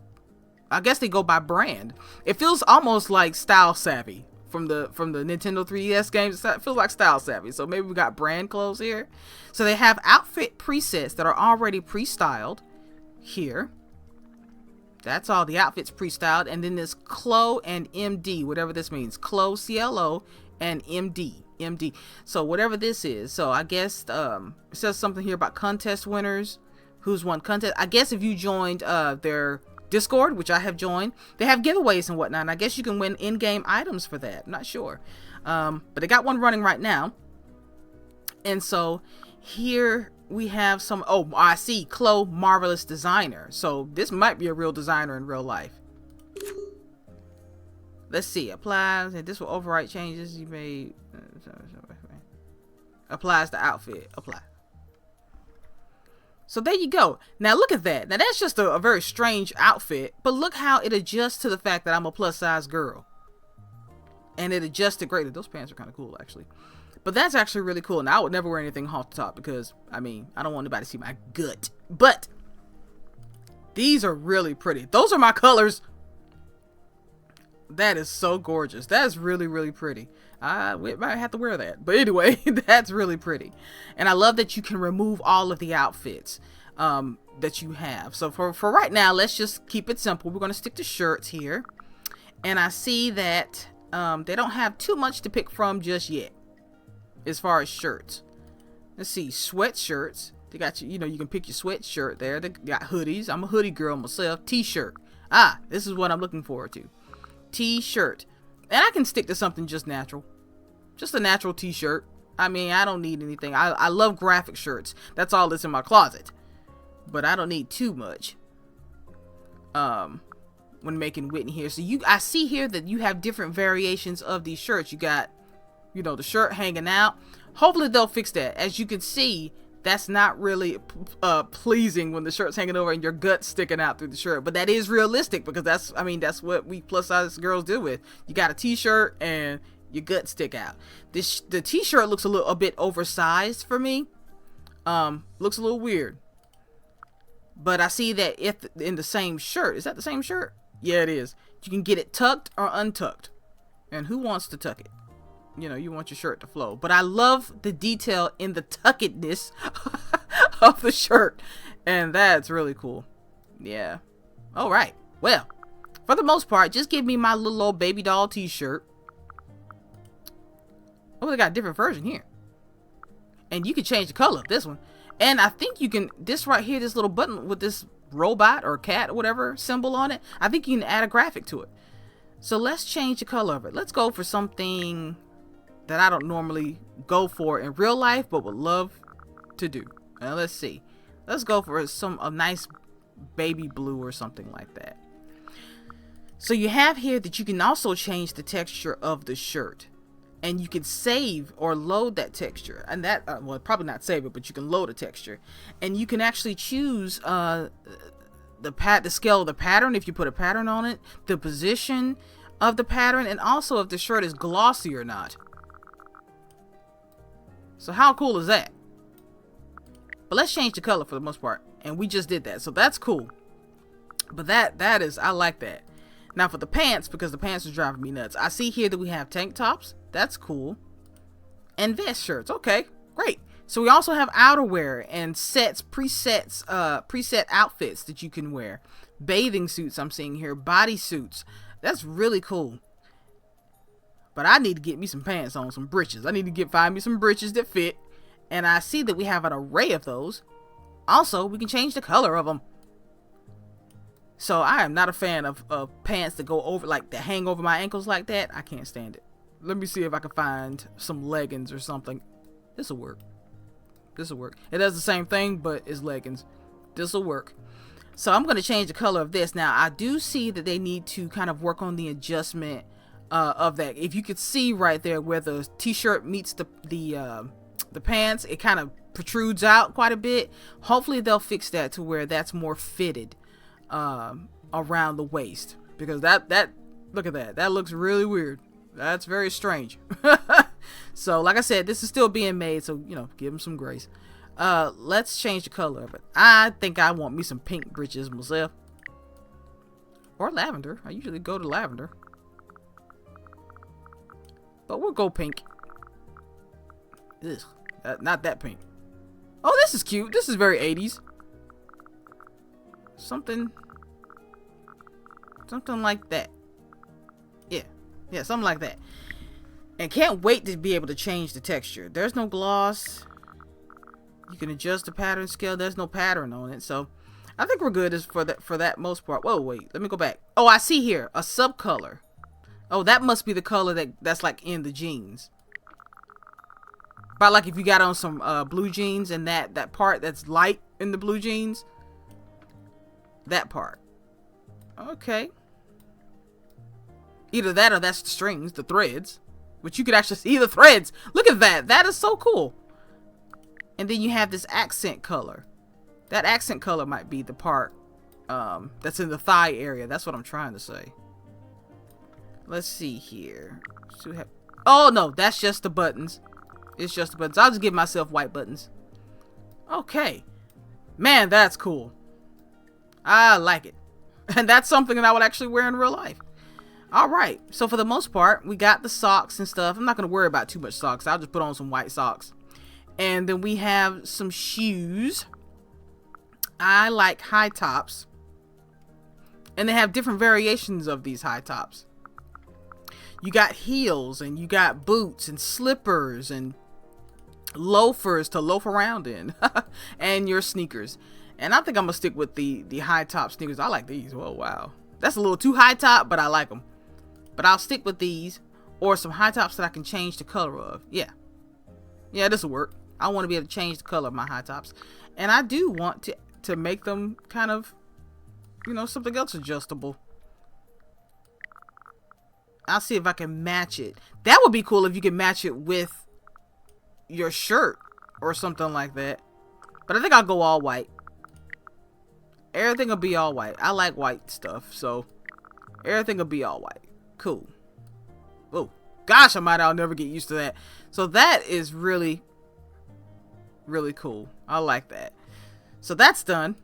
[SPEAKER 1] I guess they go by brand. It feels almost like Style Savvy from the Nintendo 3DS games. It feels like Style Savvy. So maybe we got brand clothes here. So they have outfit presets that are already pre-styled here. That's all the outfits pre-styled. And then there's CLO and MD, whatever this means. CLO, CLO, and MD. MD. So whatever this is. So I guess it says something here about contest winners. Who's won contest. I guess if you joined their Discord, which I have joined, they have giveaways and whatnot. And I guess you can win in-game items for that. I'm not sure. But they got one running right now. And so here we have some, oh, I see, CLO Marvelous Designer. So this might be a real designer in real life. Let's see, applies, and this will overwrite changes you made. Applies to outfit, apply. So there you go. Now look at that. Now that's just a very strange outfit, but look how it adjusts to the fact that I'm a plus size girl. And it adjusted greatly. Those pants are kind of cool, actually. But that's actually really cool. Now I would never wear anything off the top because, I mean, I don't want anybody to see my gut. But these are really pretty. Those are my colors. That is so gorgeous. That is really pretty. We might have to wear that. But anyway, that's really pretty. And I love that you can remove all of the outfits that you have. So for right now, let's just keep it simple. We're going to stick to shirts here. And I see that they don't have too much to pick from just yet. As far as shirts, let's see, sweatshirts. They got you know, you can pick your sweatshirt there. They got hoodies. I'm a hoodie girl myself. T-shirt. This is what I'm looking forward to. T-shirt. And I can stick to something just natural. Just a natural t-shirt. I mean, I don't need anything. I love graphic shirts. That's all that's in my closet. But I don't need too much. When making Whitney here. So I see here that you have different variations of these shirts. You got, you know, the shirt hanging out. Hopefully they'll fix that. As you can see, that's not really pleasing when the shirt's hanging over and your gut's sticking out through the shirt. But that is realistic because that's what we plus size girls deal with. You got a t-shirt and your gut stick out. The t-shirt looks a bit oversized for me. Looks a little weird. But I see that if in the same shirt, is that the same shirt? Yeah, it is. You can get it tucked or untucked. And who wants to tuck it? You know, you want your shirt to flow. But I love the detail in the tuckedness of the shirt. And that's really cool. Yeah. All right. Well, for the most part, just give me my little old baby doll t-shirt. Oh, they got a different version here. And you can change the color of this one. And I think you can, this right here, this little button with this robot or cat or whatever symbol on it, I think you can add a graphic to it. So let's change the color of it. Let's go for something that I don't normally go for in real life, but would love to do. Now let's see. Let's go for a nice baby blue or something like that. So you have here that you can also change the texture of the shirt. And you can save or load that texture. And that, well, probably not save it, but you can load a texture. And you can actually choose the scale of the pattern, if you put a pattern on it, the position of the pattern, and also if the shirt is glossy or not. So how cool is that? But let's change the color for the most part. And we just did that. So that's cool. But that is, I like that. Now for the pants, because the pants is driving me nuts. I see here that we have tank tops. That's cool. And vest shirts. Okay, great. So we also have outerwear and preset outfits that you can wear. Bathing suits I'm seeing here. Body suits. That's really cool. But I need to get me some pants on, some breeches. I need to find me some breeches that fit. And I see that we have an array of those. Also, we can change the color of them. So I am not a fan of pants that go over, like, that hang over my ankles like that. I can't stand it. Let me see if I can find some leggings or something. This'll work. This'll work. It does the same thing, but it's leggings. This'll work. So I'm going to change the color of this. Now, I do see that they need to kind of work on the adjustment of that. If you could see right there where the t-shirt meets the pants, it kind of protrudes out quite a bit. Hopefully they'll fix that to where that's more fitted around the waist, because that look at that looks really weird. That's very strange. So like I said, this is still being made, so you know, give them some grace. Let's change the color of it. I think I want me some pink breeches myself, or lavender. I usually go to lavender, but we'll go pink. Ugh, not that pink. Oh, this is cute. This is very 80s. Something like that. Yeah, something like that. And can't wait to be able to change the texture. There's no gloss. You can adjust the pattern scale. There's no pattern on it, so I think we're good as for that most part. Whoa, wait, let me go back. Oh, I see here a subcolor. Oh, that must be the color that's like in the jeans. But like if you got on some blue jeans and that part that's light in the blue jeans, that part. Okay. Either that or that's the strings, the threads, which you could actually see the threads. Look at that. That is so cool. And then you have this accent color. That accent color might be the part that's in the thigh area. That's what I'm trying to say. Let's see here. Oh, no, that's just the buttons. It's just the buttons. I'll just give myself white buttons. Okay. Man, that's cool. I like it. And that's something that I would actually wear in real life. Alright, so for the most part, we got the socks and stuff. I'm not going to worry about too much socks. I'll just put on some white socks. And then we have some shoes. I like high tops. And they have different variations of these high tops. You got heels, and you got boots, and slippers, and loafers to loaf around in. And your sneakers. And I think I'm going to stick with the high top sneakers. I like these. Oh, wow. That's a little too high top, but I like them. But I'll stick with these, or some high tops that I can change the color of. Yeah, this will work. I want to be able to change the color of my high tops, and I do want to make them kind of, you know, something else adjustable. I'll see if I can match it. That would be cool if you could match it with your shirt or something like that. But I think I'll go all white. Everything will be all white. I like white stuff, so everything will be all white. Cool. Oh, gosh, I'll never get used to that. So that is really, really cool. I like that. So that's done.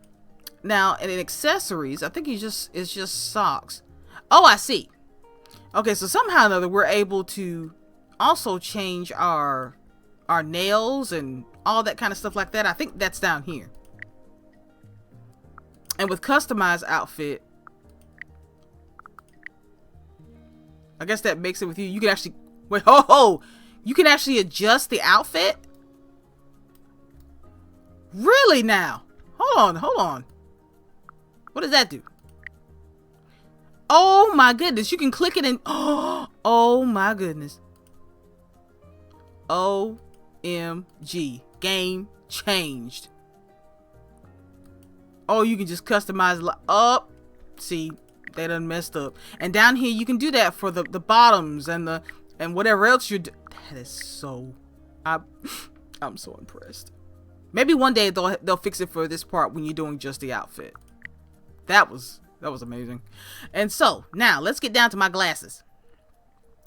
[SPEAKER 1] Now, and in accessories, I think it's just socks. Oh, I see. Okay, so somehow or another, we're able to also change our nails and all that kind of stuff like that. I think that's down here. And with customized outfit, I guess that makes it with you. You can actually wait. Oh, you can actually adjust the outfit. Really now? Hold on. What does that do? Oh my goodness! You can click it and oh my goodness! OMG! Game changed. Oh, you can just customize up. See, they done messed up. And down here, you can do that for the bottoms and whatever else you do. That is so. I'm so impressed. Maybe one day they'll fix it for this part when you're doing just the outfit. That was amazing. And so now let's get down to my glasses,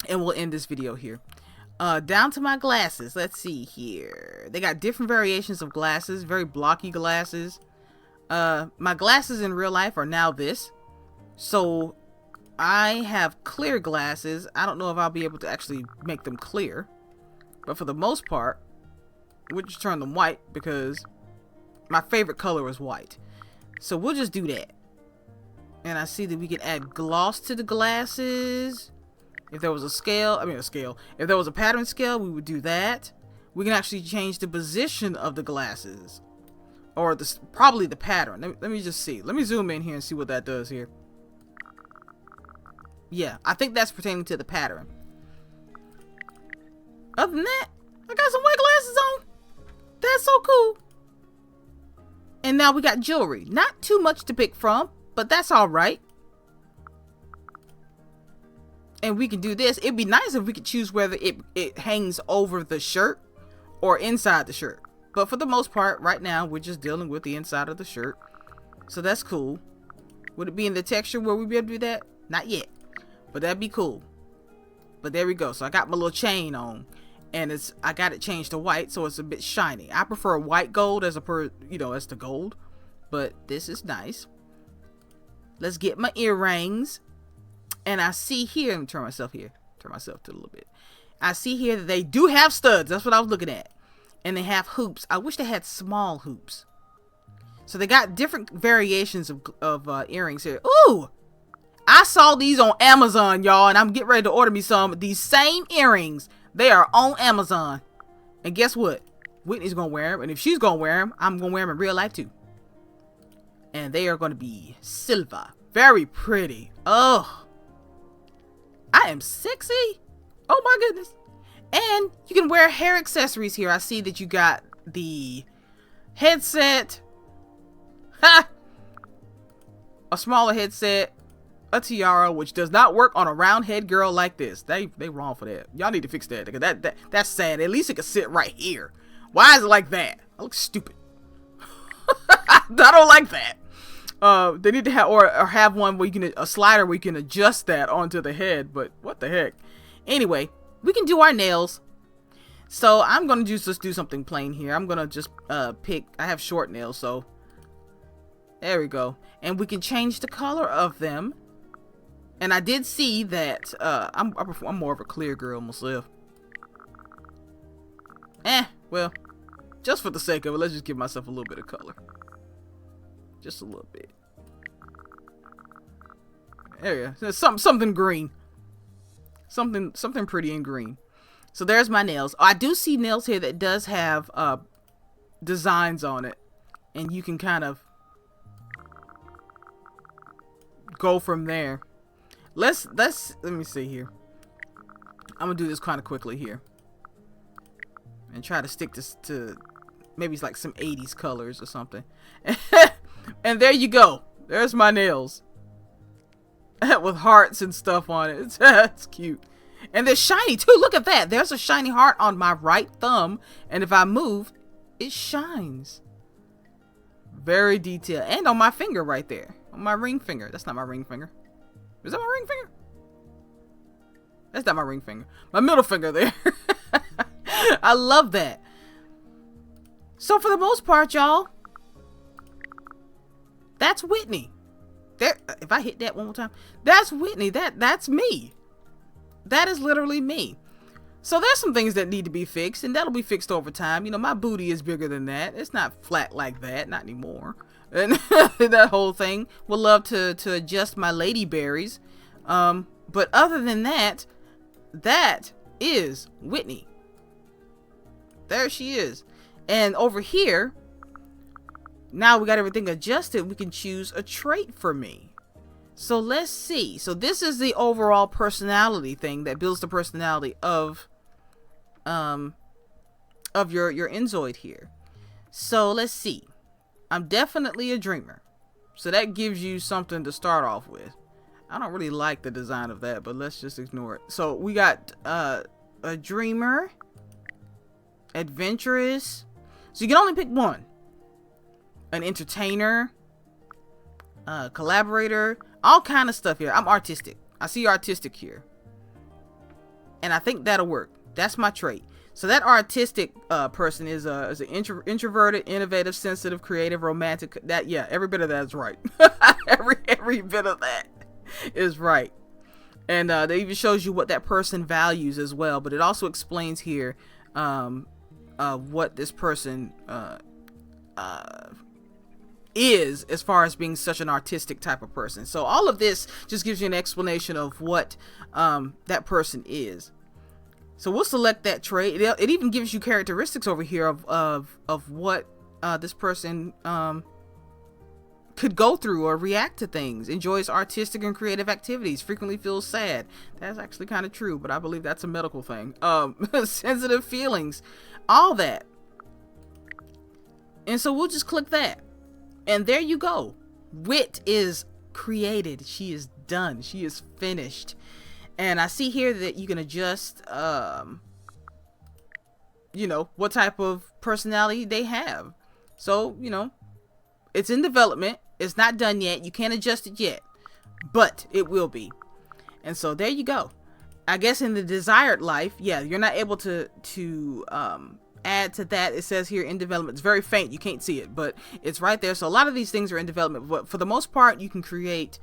[SPEAKER 1] and we'll end this video here. Down to my glasses. Let's see here. They got different variations of glasses. Very blocky glasses. My glasses in real life are now this. So I have clear glasses. I don't know if I'll be able to actually make them clear, but for the most part, we'll just turn them white because my favorite color is white. So we'll just do that. And I see that we can add gloss to the glasses. If there was a scale, if there was a pattern scale, we would do that. We can actually change the position of the glasses. Or probably the pattern. Let me just see. Let me zoom in here and see what that does here. Yeah, I think that's pertaining to the pattern. Other than that, I got some white glasses on. That's so cool. And now we got jewelry. Not too much to pick from, but that's alright. And we can do this. It'd be nice if we could choose whether it hangs over the shirt or inside the shirt. But for the most part, right now, we're just dealing with the inside of the shirt. So that's cool. Would it be in the texture where we'd be able to do that? Not yet. But that'd be cool. But there we go. So I got my little chain on. And I got it changed to white, so it's a bit shiny. I prefer white gold as as the gold. But this is nice. Let's get my earrings. And I see here, let me turn myself to a little bit. I see here that they do have studs. That's what I was looking at. And they have hoops. I wish they had small hoops. So they got different variations of earrings here. Ooh! I saw these on Amazon, y'all, and I'm getting ready to order me some. These same earrings, they are on Amazon. And guess what? Whitney's going to wear them. And if she's going to wear them, I'm going to wear them in real life too. And they are going to be silver. Very pretty. Oh. I am sexy. Oh my goodness. And you can wear hair accessories here. I see that you got the headset. Ha! A smaller headset. A tiara, which does not work on a round head girl like this. They wrong for that. Y'all need to fix that. Because that's sad. At least it could sit right here. Why is it like that? I look stupid. I don't like that. They need to have or have one where you can a slider where you can adjust that onto the head. But what the heck? Anyway, we can do our nails. So I'm gonna just do something plain here. I'm gonna just pick. I have short nails, so there we go. And we can change the color of them. And I did see that I'm more of a clear girl myself. Well, just for the sake of it, let's just give myself a little bit of color. Just a little bit. There you go. Something green. Something pretty and green. So there's my nails. I do see nails here that does have designs on it. And you can kind of go from there. Let me see here. I'm gonna do this kind of quickly here. And try to stick this to maybe it's like some 80s colors or something. And there you go. There's my nails. With hearts and stuff on it. It's cute. And they're shiny too. Look at that. There's a shiny heart on my right thumb. And if I move, it shines. Very detailed. And on my finger right there. On my ring finger. That's not my ring finger. Is that my ring finger? That's not my ring finger. My middle finger there. I love that. So for the most part, y'all, that's Whitney. There, if I hit that one more time, that's Whitney. That's me. That is literally me. So there's some things that need to be fixed, and that'll be fixed over time. You know, my booty is bigger than that. It's not flat like that, not anymore. And that whole thing. Would love to adjust my lady berries. But other than that, that is Whitney. There she is. And over here, now we got everything adjusted. We can choose a trait for me. So let's see. So this is the overall personality thing that builds the personality of your Inzoid here. So let's see. I'm definitely a dreamer. So that gives you something to start off with. I don't really like the design of that, but let's just ignore it. So we got a dreamer, adventurous. So you can only pick one. An entertainer, collaborator, all kind of stuff here. I'm artistic. I see artistic here. And I think that'll work. That's my trait. So that artistic person is an introverted, innovative, sensitive, creative, romantic. Every bit of that is right. every bit of that is right. And that even shows you what that person values as well. But it also explains here what this person is as far as being such an artistic type of person. So all of this just gives you an explanation of what that person is. So we'll select that trait. It even gives you characteristics over here of what this person could go through or react to things. Enjoys artistic and creative activities. Frequently feels sad. That's actually kind of true, but I believe that's a medical thing. Sensitive feelings. All that. And so we'll just click that. And there you go. Wit is created. She is done. She is finished. And I see here that you can adjust, you know, what type of personality they have. So, you know, it's in development. It's not done yet. You can't adjust it yet, but it will be. And so there you go. I guess in the desired life, yeah, you're not able to add to that. It says here in development. It's very faint. You can't see it, but it's right there. So a lot of these things are in development, but for the most part, you can create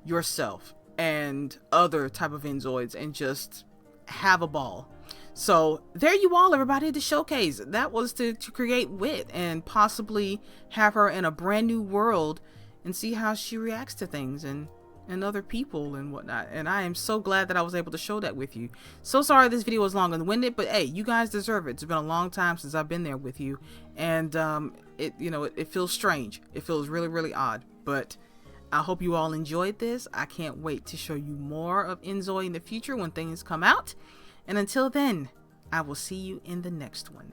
[SPEAKER 1] yourself and other type of Inzoids and just have a ball. So there you all, everybody, the showcase. That was to create Wit and possibly have her in a brand new world and see how she reacts to things and other people and whatnot. And I am so glad that I was able to show that with you. So sorry this video was long and winded, but hey, you guys deserve it. It's been a long time since I've been there with you, and it feels strange. It feels really, really odd, but I hope you all enjoyed this. I can't wait to show you more of Inzoi in the future when things come out. And until then, I will see you in the next one.